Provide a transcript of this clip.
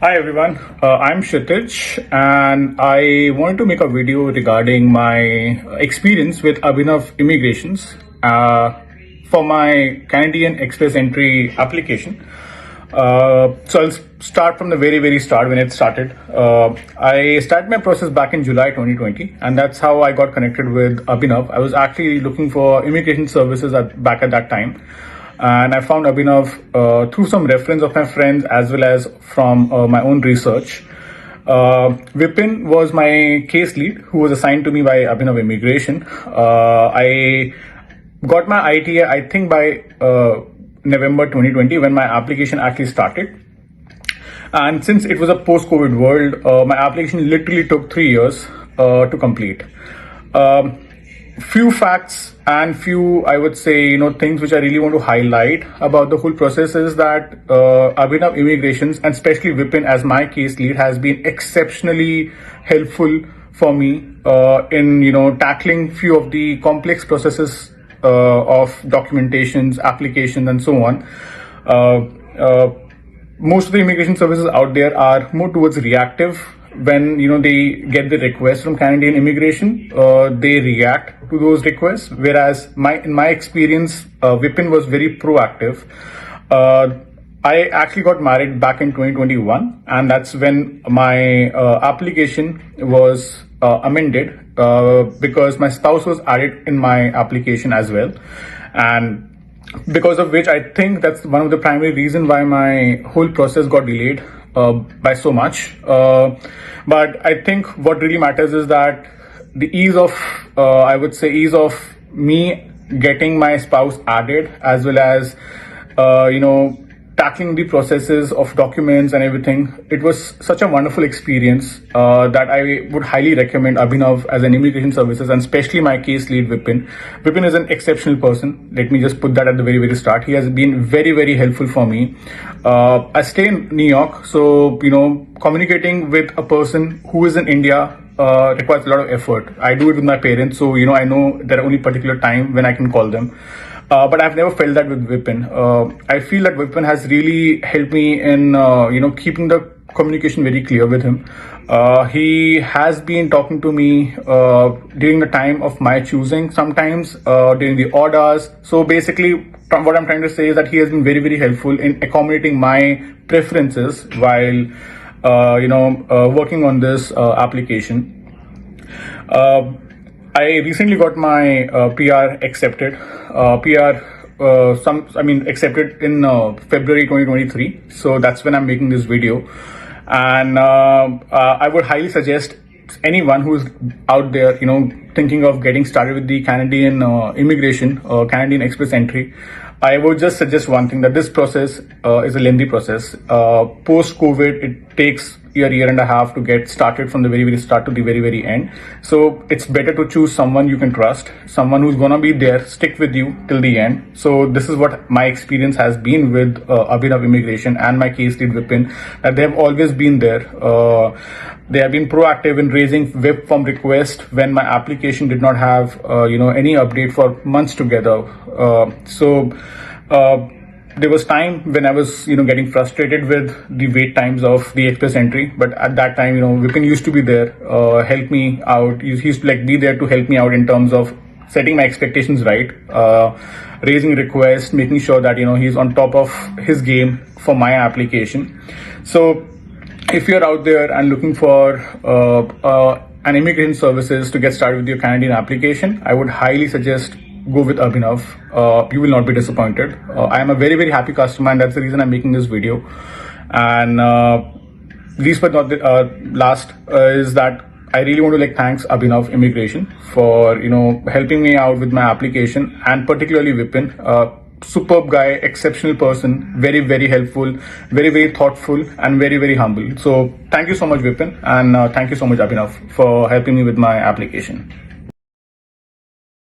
Hi everyone, I'm Kshitij and I wanted to make a video regarding my experience with Abhinav Immigrations for my Canadian Express Entry application. So I'll start from the very start when it started. I started my process back in July 2020 and that's how I got connected with Abhinav. I was actually looking for immigration services back at that time. And I found Abhinav through some reference of my friends as well as from my own research. Vipin was my case lead who was assigned to me by Abhinav Immigration. I got my ITA, I think by November 2020 when my application actually started. And since it was a post-COVID world, my application literally took 3 years to complete. Few facts and few, I would say, things which I really want to highlight about the whole process is that Abhinav Immigrations and especially Vipin as my case lead has been exceptionally helpful for me in tackling few of the complex processes of documentations, applications, and so on. Most of the immigration services out there are more towards reactive. When they get the request from Canadian immigration, they react to those requests. Whereas in my experience, Vipin was very proactive. I actually got married back in 2021, and that's when my application was amended because my spouse was added in my application as well, and because of which I think that's one of the primary reasons why my whole process got delayed by so much. But I think what really matters is that the ease of, I would say, ease of me getting my spouse added as well as, tackling the processes of documents and everything. It was such a wonderful experience that I would highly recommend Abhinav as an immigration services, and especially my case lead Vipin. Vipin is an exceptional person. Let me just put that at the very start. He has been very helpful for me. I stay in New York, so communicating with a person who is in India requires a lot of effort. I do it with my parents, so I know there are only particular time when I can call them. But I've never felt that with Vipin. I feel that Vipin has really helped me in, keeping the communication very clear with him. He has been talking to me during the time of my choosing, sometimes during the odd hours. So basically, what I'm trying to say is that he has been very helpful in accommodating my preferences while, working on this application. I recently got my PR accepted. Accepted in February 2023. So that's when I'm making this video. And I would highly suggest anyone who is out there, thinking of getting started with the Canadian immigration, Canadian Express Entry, I would just suggest one thing, that this process is a lengthy process. Post-COVID, it takes year and a half to get started from the very start to the very end. So it's better to choose someone you can trust, someone who's gonna be there, stick with you till the end. So this is what my experience has been with Abhinav Immigration and my case lead Vipin, that they have always been there. They have been proactive in raising web form request when my application did not have any update for months together. There was time when I was, getting frustrated with the wait times of the express entry. But at that time, Vipin used to be there, help me out. He used to be there to help me out in terms of setting my expectations right, raising requests, making sure that, he's on top of his game for my application. So if you're out there and looking for an immigration services to get started with your Canadian application, I would highly suggest go with Abhinav. You will not be disappointed. I am a very happy customer, and that's the reason I'm making this video. And least but not last is that I really want to thanks Abhinav Immigration for helping me out with my application, and particularly Vipin. Superb guy, exceptional person, very helpful, very thoughtful, and very humble. So thank you so much, Vipin, and thank you so much, Abhinav, for helping me with my application.